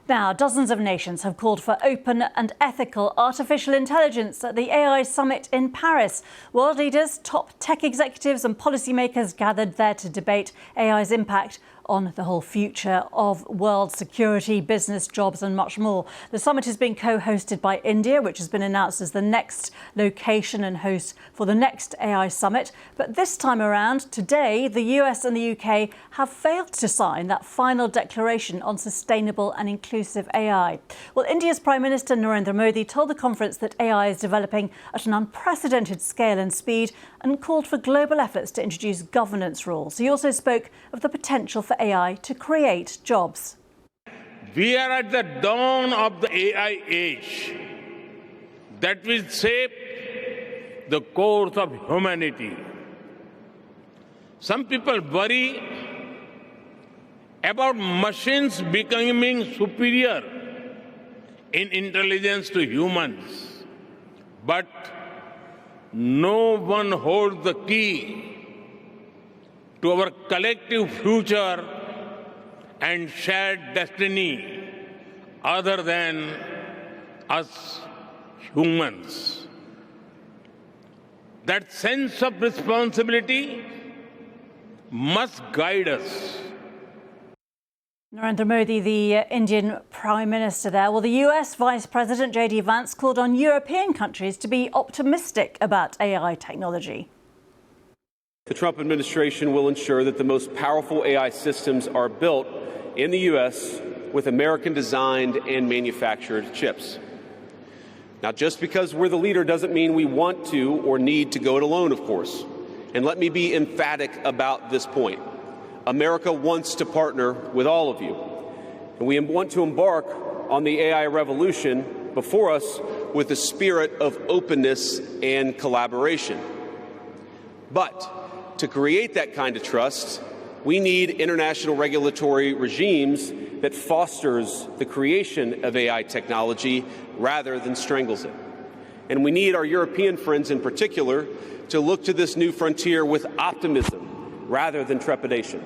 Now, dozens of nations have called for open and ethical artificial intelligence at the AI summit in Paris. World leaders, top tech executives and policymakers gathered there to debate AI's impact on the whole future of world security, business, jobs and much more. The summit is being co-hosted by India, which has been announced as the next location and host for the next AI summit. But this time around, today, the US and the UK have failed to sign that final declaration on sustainable and inclusive AI. Well, India's Prime Minister Narendra Modi told the conference that AI is developing at an unprecedented scale and speed and called for global efforts to introduce governance rules. He also spoke of the potential for AI to create jobs. We are at the dawn of the AI age that will shape the course of humanity. Some people worry about machines becoming superior in intelligence to humans, but no one holds the key to our collective future and shared destiny other than us humans. That sense of responsibility must guide us. Narendra Modi, the Indian Prime Minister there. Well, the US Vice President J.D. Vance called on European countries to be optimistic about AI technology. The Trump administration will ensure that the most powerful AI systems are built in the U.S. with American-designed and manufactured chips. Now, just because we're the leader doesn't mean we want to or need to go it alone, of course. And let me be emphatic about this point. America wants to partner with all of you. And we want to embark on the AI revolution before us with a spirit of openness and collaboration. But to create that kind of trust, we need international regulatory regimes that fosters the creation of AI technology rather than strangles it. And we need our European friends in particular to look to this new frontier with optimism rather than trepidation.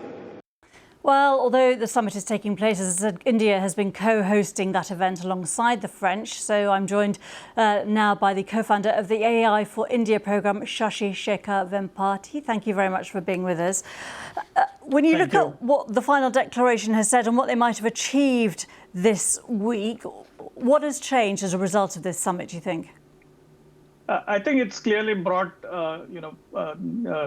Well, although the summit is taking place, as I said, India has been co-hosting that event alongside the French. So I'm joined now by the co-founder of the AI for India programme, Shashi Shekhar Vempati. Thank you very much for being with us. When you look at what the final declaration has said and what they might have achieved this week, what has changed as a result of this summit, do you think? I think it's clearly brought,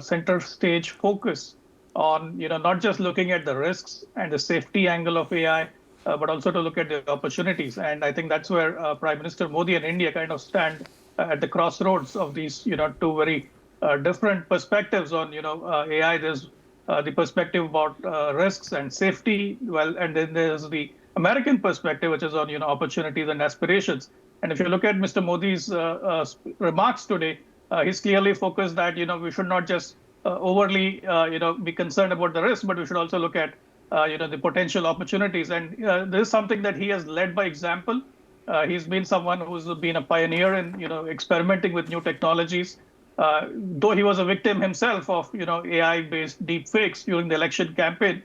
center stage focus on, not just looking at the risks and the safety angle of AI, but also to look at the opportunities. And I think that's where Prime Minister Modi and India kind of stand at the crossroads of these, two very different perspectives on, AI. There's the perspective about risks and safety, and then there's the American perspective, which is on, opportunities and aspirations. And if you look at Mr. Modi's remarks today, he's clearly focused that, we should not just overly, be concerned about the risk, but we should also look at, the potential opportunities. And this is something that he has led by example. He's been someone who's been a pioneer in, experimenting with new technologies. Though he was a victim himself of, AI-based deepfakes during the election campaign,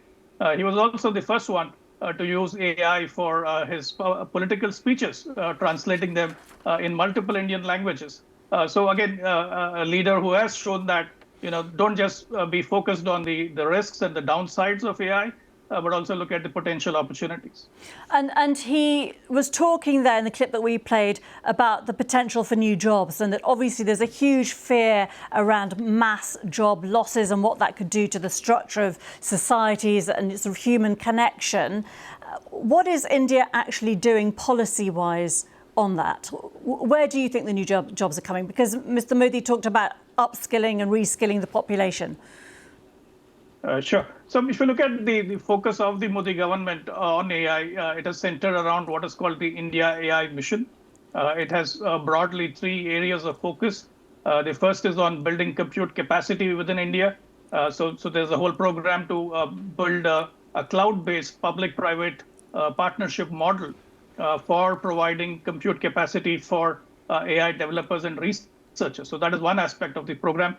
he was also the first one to use AI for his political speeches, translating them in multiple Indian languages. So again, a leader who has shown that, don't just be focused on the risks and the downsides of AI, but also look at the potential opportunities. And he was talking there in the clip that we played about the potential for new jobs, and that obviously there's a huge fear around mass job losses and what that could do to the structure of societies and sort of human connection. What is India actually doing policy-wise on that? Where do you think the new jobs are coming? Because Mr. Modi talked about upskilling and reskilling the population. Sure. So if you look at the focus of the Modi government on AI, it is centered around what is called the India AI mission. It has broadly three areas of focus. The first is on building compute capacity within India. So there's a whole program to build a cloud-based public-private partnership model for providing compute capacity for AI developers and researchers. So that is one aspect of the program.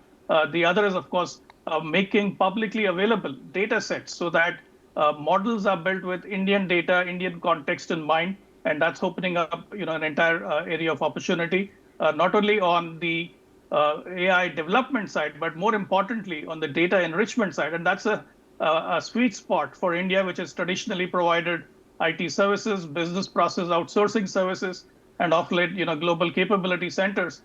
The other is, of course, making publicly available data sets so that models are built with Indian data, Indian context in mind, and that's opening up an entire area of opportunity, not only on the AI development side, but more importantly on the data enrichment side. And that's a sweet spot for India, which has traditionally provided IT services, business process outsourcing services, and of late, global capability centers.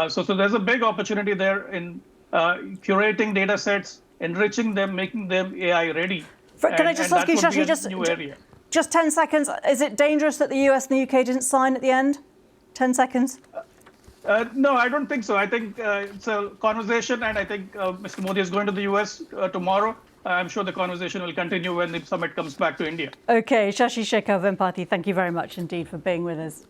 So there's a big opportunity there in curating data sets, enriching them, making them AI ready. Can I just ask you, Shashi, just 10 seconds. Is it dangerous that the US and the UK didn't sign at the end? 10 seconds. No, I don't think so. I think it's a conversation, and I think Mr. Modi is going to the US tomorrow. I'm sure the conversation will continue when the summit comes back to India. OK, Shashi Shekhar Vempathi, thank you very much indeed for being with us.